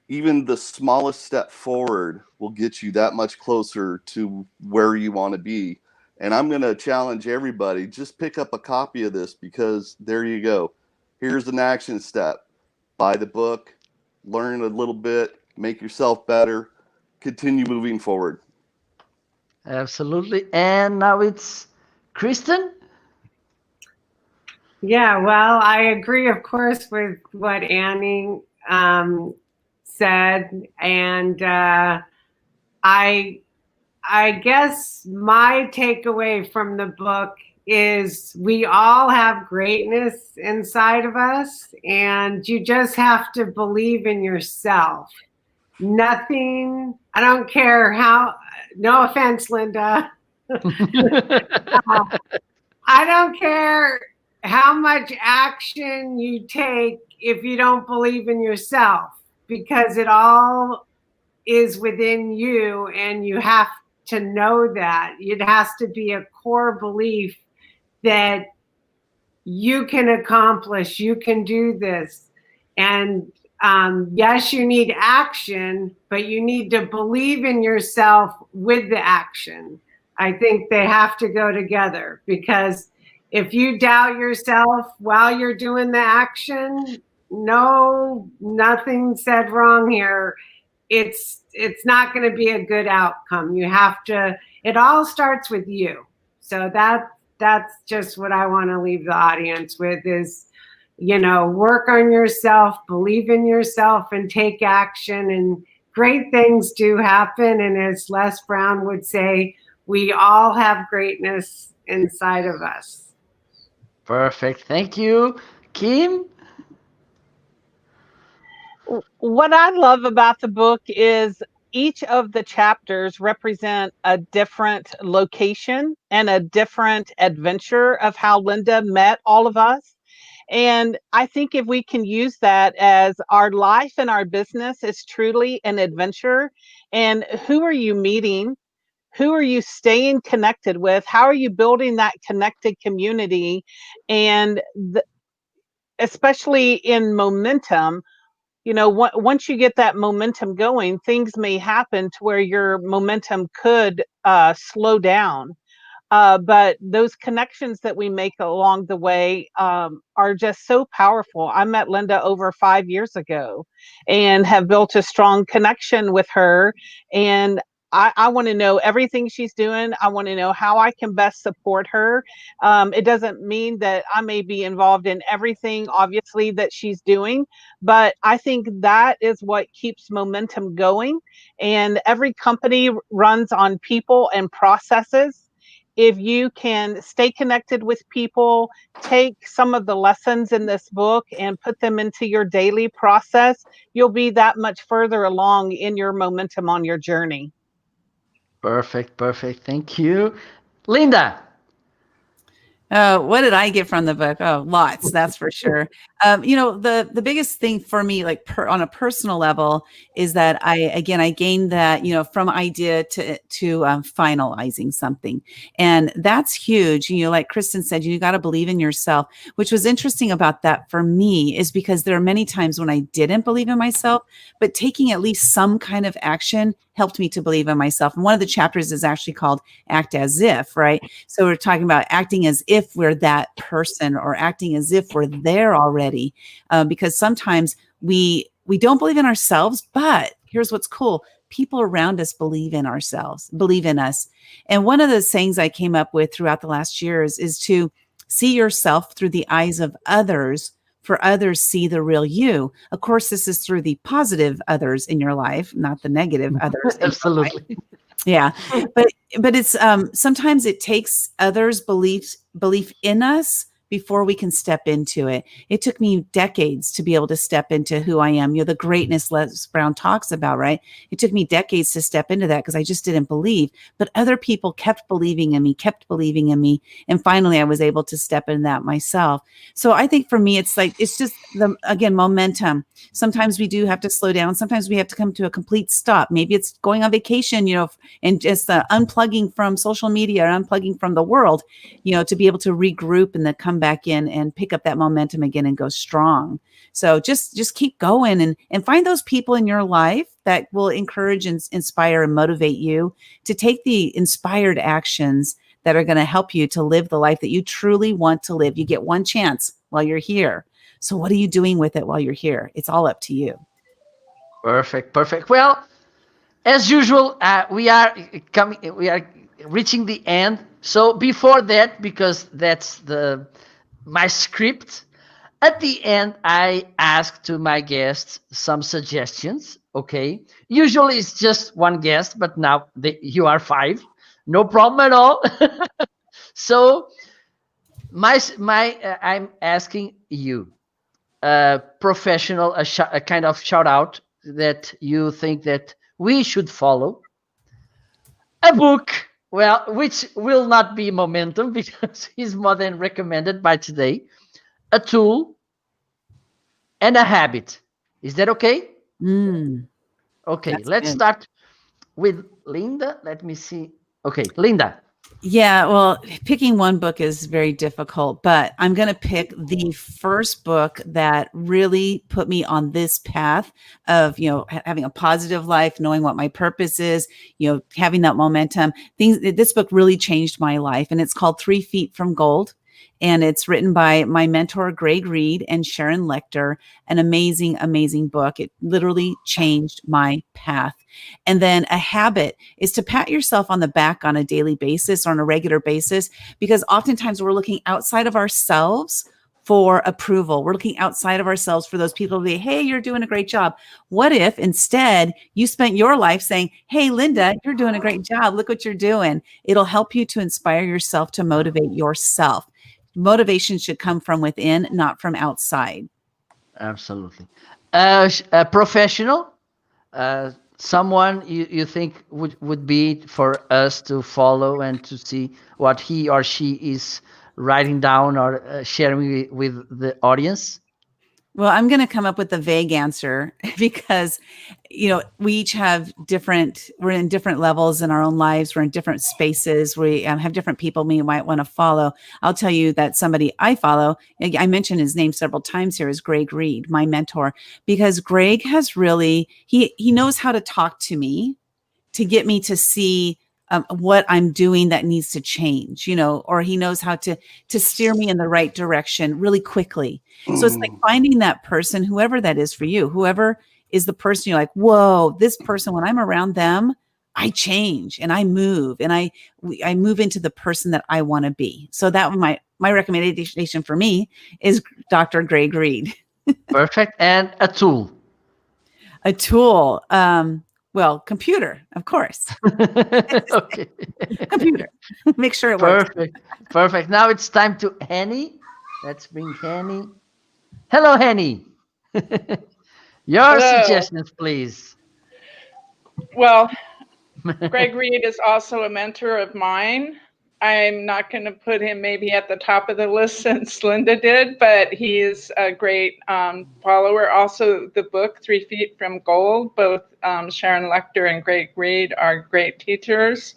Even the smallest step forward will get you that much closer to where you want to be. And I'm going to challenge everybody, just pick up a copy of this, because there you go. Here's an action step. Buy the book, learn a little bit, make yourself better, continue moving forward. Absolutely. And now it's Krysten. Yeah, well, I agree, of course, with what Annie said. And I guess my takeaway from the book is we all have greatness inside of us, and you just have to believe in yourself. Nothing, I don't care how, no offense, Lynda. I don't care how much action you take if you don't believe in yourself, because it all is within you, and you have to know that. It has to be a core belief that you can accomplish, you can do this. And yes, you need action, but you need to believe in yourself with the action. I think they have to go together, because if you doubt yourself while you're doing the action, no, nothing said wrong here. It's not going to be a good outcome. You have to, it all starts with you. So that's just what I want to leave the audience with is, work on yourself, believe in yourself, and take action, and great things do happen. And as Les Brown would say, we all have greatness inside of us. Perfect. Thank you. Kim? What I love about the book is each of the chapters represent a different location and a different adventure of how Lynda met all of us. And I think if we can use that as our life and our business is truly an adventure, and who are you meeting? Who are you staying connected with? How are you building that connected community? And especially in momentum, once you get that momentum going, things may happen to where your momentum could slow down. But those connections that we make along the way are just so powerful. I met Lynda over 5 years ago and have built a strong connection with her. And I want to know everything she's doing. I want to know how I can best support her. It doesn't mean that I may be involved in everything, obviously, that she's doing, but I think that is what keeps momentum going. And every company runs on people and processes. If you can stay connected with people, take some of the lessons in this book and put them into your daily process, you'll be that much further along in your momentum on your journey. Perfect. Thank you. Lynda? What did I get from the book? Oh, lots, that's for sure. The biggest thing for me, like on a personal level, is that I gained that, from idea to finalizing something. And that's huge. Like Krysten said, you got to believe in yourself. Which was interesting about that for me is because there are many times when I didn't believe in myself, but taking at least some kind of action helped me to believe in myself. And one of the chapters is actually called Act As If, right? So we're talking about acting as if we're that person, or acting as if we're there already. Because sometimes we don't believe in ourselves, but here's what's cool. People around us believe in us. And one of the sayings I came up with throughout the last years is to see yourself through the eyes of others, for others see the real you. Of course, this is through the positive others in your life, not the negative others. Absolutely. Yeah. But it's sometimes it takes others' belief in us before we can step into it. It took me decades to be able to step into who I am. The greatness Les Brown talks about, right? It took me decades to step into that because I just didn't believe, but other people kept believing in me. And finally I was able to step in that myself. So I think for me, it's just momentum. Sometimes we do have to slow down. Sometimes we have to come to a complete stop. Maybe it's going on vacation, and just unplugging from social media or unplugging from the world, to be able to regroup and then come back in and pick up that momentum again and go strong. So just keep going and find those people in your life that will encourage and inspire and motivate you to take the inspired actions that are going to help you to live the life that you truly want to live. You get one chance while you're here. So what are you doing with it while you're here? It's all up to you. Perfect. Well, as usual, we are reaching the end. So before that, because that's my script, at the end, I ask to my guests some suggestions. Okay. Usually it's just one guest, but now you are 5. No problem at all. So I'm asking you professional, a kind of shout out that you think that we should follow. A book, well, which will not be momentum because it's more than recommended by today. A tool and a habit. Is that okay? Okay, let's start with Lynda. Let me see. Okay, Lynda. Yeah, well, picking one book is very difficult, but I'm going to pick the first book that really put me on this path of, having a positive life, knowing what my purpose is, having that momentum. This book really changed my life, and it's called 3 Feet from Gold. And it's written by my mentor, Greg Reed, and Sharon Lecter. An amazing, amazing book. It literally changed my path. And then a habit is to pat yourself on the back on a daily basis or on a regular basis, because oftentimes we're looking outside of ourselves for approval. We're looking outside of ourselves for those people to be, hey, you're doing a great job. What if instead you spent your life saying, hey, Lynda, you're doing a great job. Look what you're doing. It'll help you to inspire yourself, to motivate yourself. Motivation should come from within, not from outside. Absolutely. A professional, someone you think would be for us to follow and to see what he or she is writing down or sharing with the audience? Well, I'm going to come up with a vague answer because, we each have we're in different levels in our own lives. We're in different spaces. We have different people we might want to follow. I'll tell you that somebody I follow, I mentioned his name several times here, is Greg Reed, my mentor, because Greg has really, he knows how to talk to me to get me to see what I'm doing that needs to change, or he knows how to steer me in the right direction really quickly. So it's like finding that person, whoever that is for you, whoever is the person you're like, whoa, this person, when I'm around them, I change and I move and I move into the person that I want to be. So that my recommendation for me is Dr. Greg Reed. Perfect. And a tool. A tool. Well, computer, of course. Okay. Computer. Make sure it works. Perfect. Perfect. Now it's time to Henny. Let's bring Henny. Hello, Henny. Your Hello. suggestions, please. Well, Greg Reed is also a mentor of mine. I'm not going to put him maybe at the top of the list since Lynda did, but he's a great follower. Also, the book 3 Feet from Gold, both Sharon Lecter and Greg Reed are great teachers.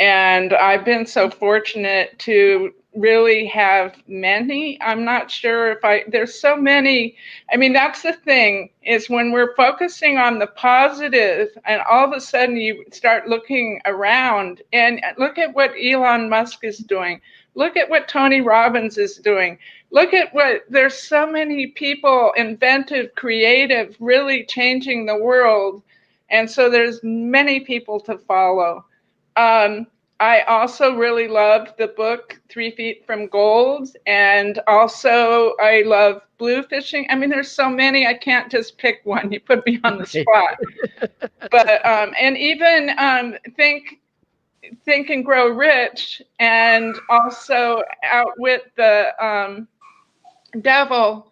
And I've been so fortunate to really have many. I'm not sure if there's so many. I mean, that's the thing, is when we're focusing on the positive and all of a sudden you start looking around and look at what Elon Musk is doing. Look at what Tony Robbins is doing. Look at there's so many people, inventive, creative, really changing the world. And so there's many people to follow. I also really love the book 3 Feet from Gold, and also I love blue fishing. I mean, there's so many, I can't just pick one. You put me on the spot. But and even Think and Grow Rich, and also Outwit the Devil,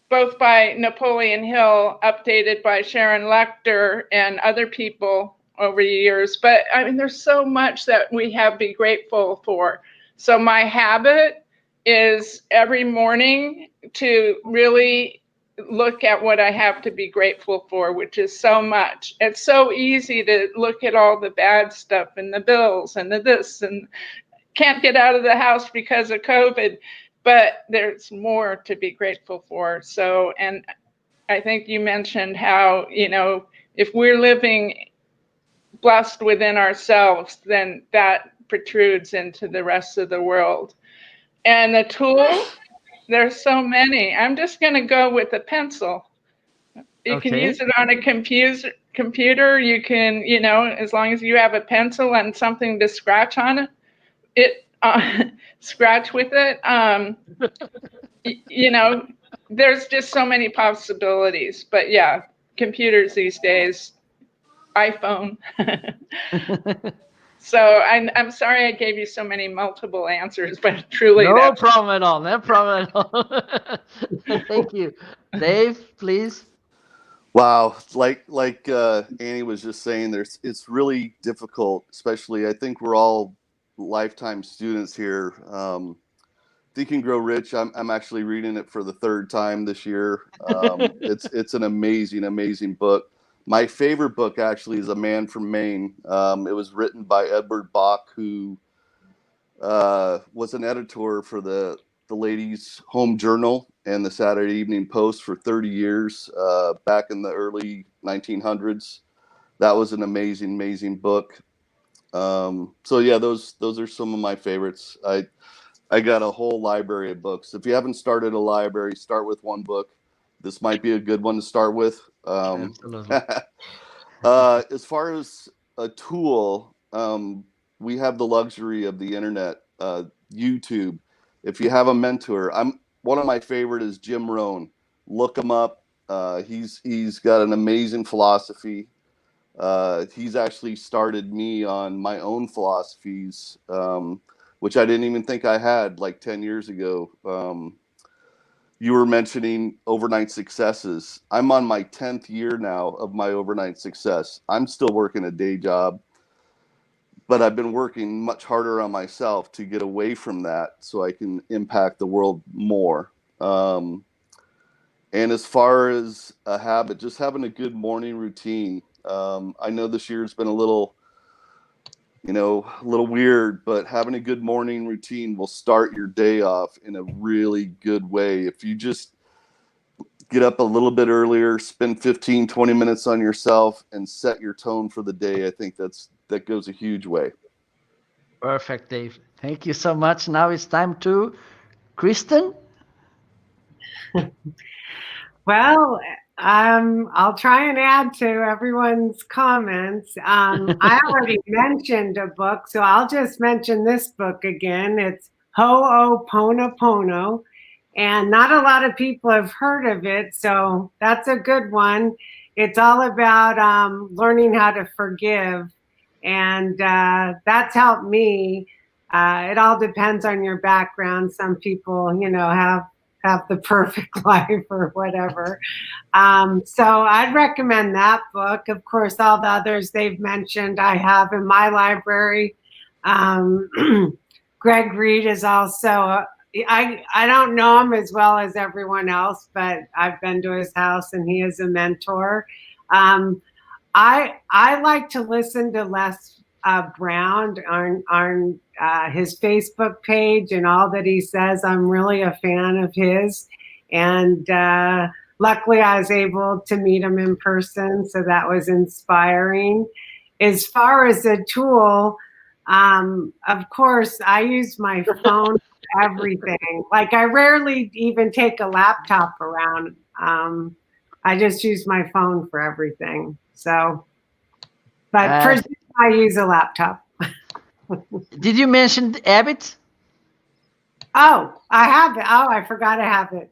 both by Napoleon Hill, updated by Sharon Lecter and other people over the years. But I mean, there's so much that we have to be grateful for. So my habit is every morning to really look at what I have to be grateful for, which is so much. It's so easy to look at all the bad stuff and the bills and the this and can't get out of the house because of COVID, but there's more to be grateful for. So, and I think you mentioned how, if we're living blessed within ourselves, then that protrudes into the rest of the world. And the tools, there's so many. I'm just going to go with a pencil. You can use it on a computer. You can, as long as you have a pencil and something to scratch on it, scratch with it. There's just so many possibilities. But yeah, computers these days, iPhone. So I'm sorry I gave you so many multiple answers, but truly no problem at all. No problem at all. Thank you. Dave, please. Wow, like Annie was just saying, it's really difficult, especially I think we're all lifetime students here. Think and Grow Rich. I'm actually reading it for the third time this year. It's an amazing book. My favorite book actually is A Man from Maine. It was written by Edward Bach, who was an editor for the Ladies' Home Journal and the Saturday Evening Post for 30 years, back in the early 1900s. That was an amazing, amazing book. So yeah, those are some of my favorites. I got a whole library of books. If you haven't started a library, start with one book. This might be a good one to start with. Absolutely. As far as a tool, we have the luxury of the internet, YouTube. If you have a mentor, one of my favorite is Jim Rohn. Look him up. He's got an amazing philosophy. He's actually started me on my own philosophies, which I didn't even think I had like 10 years ago. You were mentioning overnight successes. I'm on my 10th year now of my overnight success. I'm still working a day job, but I've been working much harder on myself to get away from that so I can impact the world more. And as far as a habit, just having a good morning routine. I know this year's been a little weird, but having a good morning routine will start your day off in a really good way. If you just get up a little bit earlier, spend 15, 20 minutes on yourself and set your tone for the day, I think that goes a huge way. Perfect, Dave. Thank you so much. Now it's time to Krysten. Well, I'll try and add to everyone's comments. I already mentioned a book, so I'll just mention this book again. It's Ho'oponopono, and not a lot of people have heard of it, so that's a good one. It's all about learning how to forgive, and that's helped me. It all depends on your background. Some people, have the perfect life or whatever. So I'd recommend that book. Of course, all the others they've mentioned I have in my library. Greg Reed is also, I don't know him as well as everyone else, but I've been to his house and he is a mentor. I like to listen to Les Brown on his Facebook page and all that he says. I'm really a fan of his, and luckily I was able to meet him in person, so that was inspiring. As far as a tool, of course, I use my phone for everything. Like I rarely even take a laptop around. I just use my phone for everything. So, but for I use a laptop. Did you mention Abbott? Oh, I have it. Oh, I forgot I have it.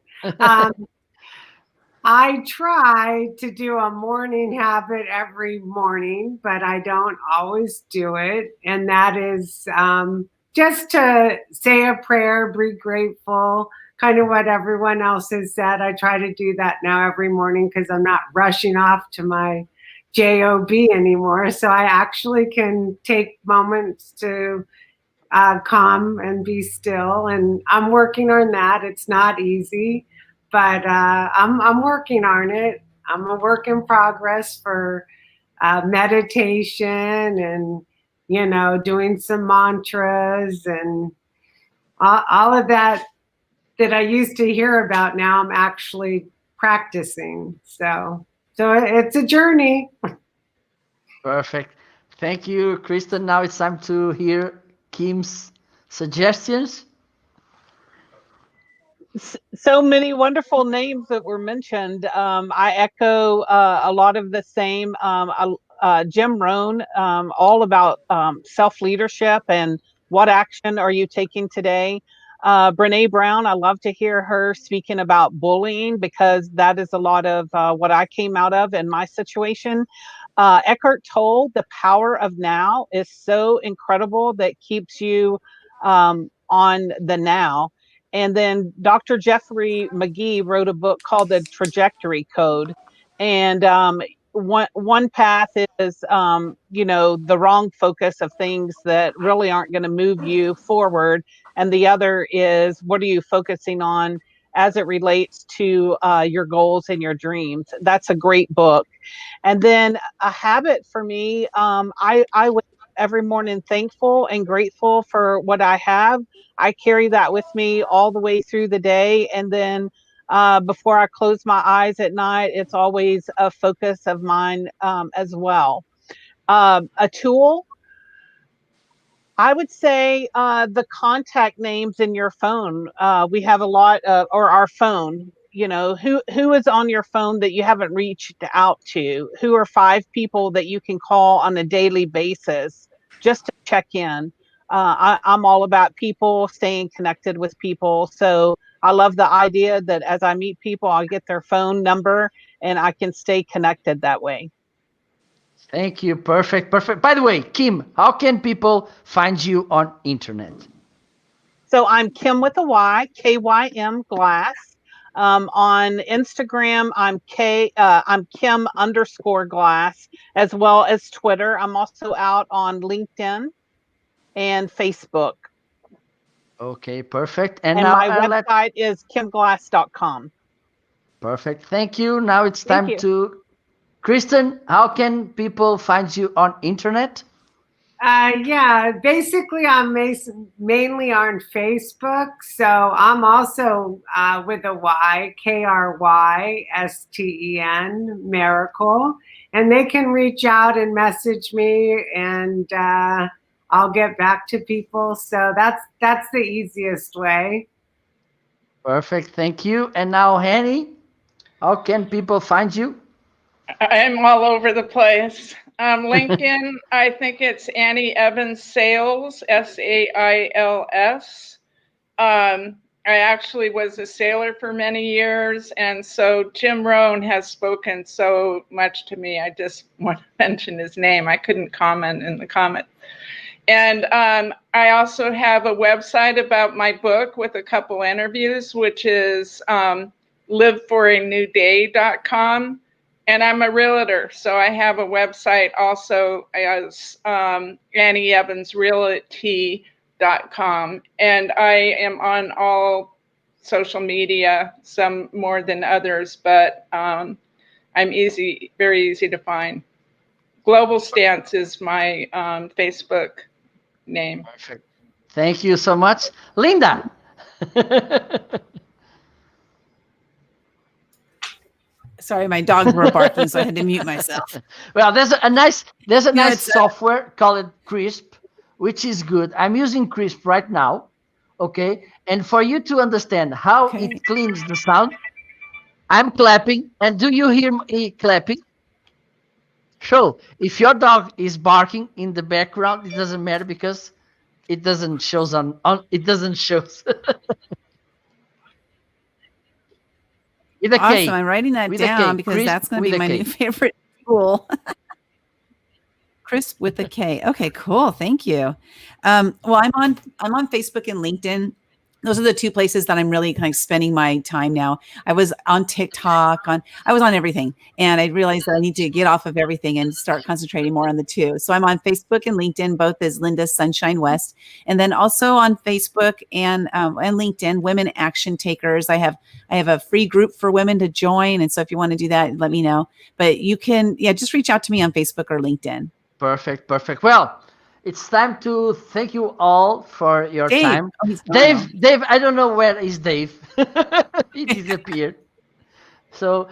I try to do a morning habit every morning, but I don't always do it. And that is just to say a prayer, be grateful, kind of what everyone else has said. I try to do that now every morning because I'm not rushing off to my job anymore. So I actually can take moments to calm and be still. And I'm working on that. It's not easy, but I'm working on it. I'm a work in progress for meditation and, doing some mantras and all of that I used to hear about. Now I'm actually practicing. So it's a journey. Perfect. Thank you, Krysten. Now it's time to hear Kim's suggestions. So many wonderful names that were mentioned. I echo a lot of the same. Jim Rohn, all about self-leadership and what action are you taking today. Brene Brown, I love to hear her speaking about bullying because that is a lot of what I came out of in my situation. Eckhart Tolle, The Power of Now, is so incredible that keeps you on the now. And then Dr. Jeffrey McGee wrote a book called The Trajectory Code. And one path is, the wrong focus of things that really aren't going to move you forward. And the other is, what are you focusing on as it relates to your goals and your dreams? That's a great book. And then a habit for me, I wake every morning thankful and grateful for what I have. I carry that with me all the way through the day. And then before I close my eyes at night, it's always a focus of mine as well. A tool, I would say the contact names in your phone. We have a lot of, or our phone, you know, who is on your phone that you haven't reached out to? Who are 5 people that you can call on a daily basis just to check in? I'm all about people, staying connected with people. So I love the idea that as I meet people, I'll get their phone number and I can stay connected that way. Thank you. Perfect. Perfect. By the way, Kim, how can people find you on internet? So I'm Kim with a Y, KYM Glass. On Instagram, I'm Kim_Glass, as well as Twitter. I'm also out on LinkedIn and Facebook. Okay, perfect. And now my website is kimglass.com. Perfect. Thank you. Now it's Thank time you. to Krysten. How can people find you on internet? Yeah, basically I'm mainly on Facebook. So I'm also with a Y, Krysten, Maracle. And they can reach out and message me, and I'll get back to people. So that's the easiest way. Perfect. Thank you. And now, Henny, how can people find you? I'm all over the place. LinkedIn, I think it's Annie Evans Sales, SAILS. I actually was a sailor for many years, and so Jim Rohn has spoken so much to me. I just want to mention his name. I couldn't comment in the comment. And I also have a website about my book with a couple interviews, which is liveforanewday.com. And I'm a realtor, so I have a website also as AnnieEvansRealty.com. And I am on all social media, some more than others, but I'm very easy to find. Global Stance is my Facebook name. Perfect. Thank you so much. Lynda. Sorry, my dogs were barking, so I had to mute myself. Well, there's a nice software called Crisp, which is good. I'm using Crisp right now. Okay. And for you to understand how it cleans the sound, I'm clapping. And do you hear me clapping? So if your dog is barking in the background, it doesn't matter because it doesn't shows on it doesn't show. With a awesome. K. I'm writing that With down because Crisp that's going to be with a my K. new favorite tool. Crisp with a K. Okay, cool. Thank you. Well, I'm on Facebook and LinkedIn. Those are the 2 places that I'm really kind of spending my time now. I was on TikTok, I was on everything, and I realized that I need to get off of everything and start concentrating more on the 2. So I'm on Facebook and LinkedIn, both as Lynda Sunshine West, and then also on Facebook and LinkedIn, Women Action Takers. I have a free group for women to join, and so if you want to do that, let me know. But you can, just reach out to me on Facebook or LinkedIn. Perfect, perfect. Well, it's time to thank you all for your time. Oh, Dave, I don't know where is Dave. He disappeared. So,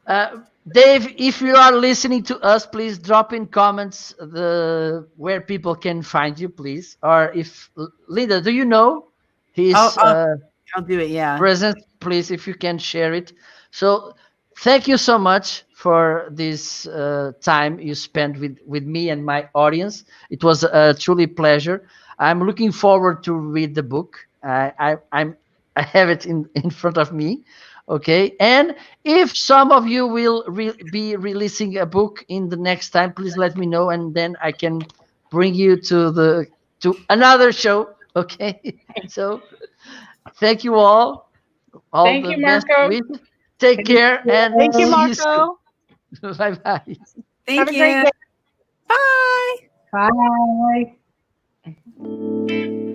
Dave, if you are listening to us, please drop in comments where people can find you, please. Or if Lynda, do you know his I'll do it. Yeah. presence? Please, if you can share it. So, thank you so much for this time you spent with me and my audience. It was a truly pleasure. I'm looking forward to read the book. I have it in front of me. Okay. And if some of you will be releasing a book in the next time, please let me know, and then I can bring you to another show. Okay. So thank you all. Thank you, Marco. Take care and thank you, see you soon. Marco. Bye-bye. Thank you. Have a great day. Bye. Bye.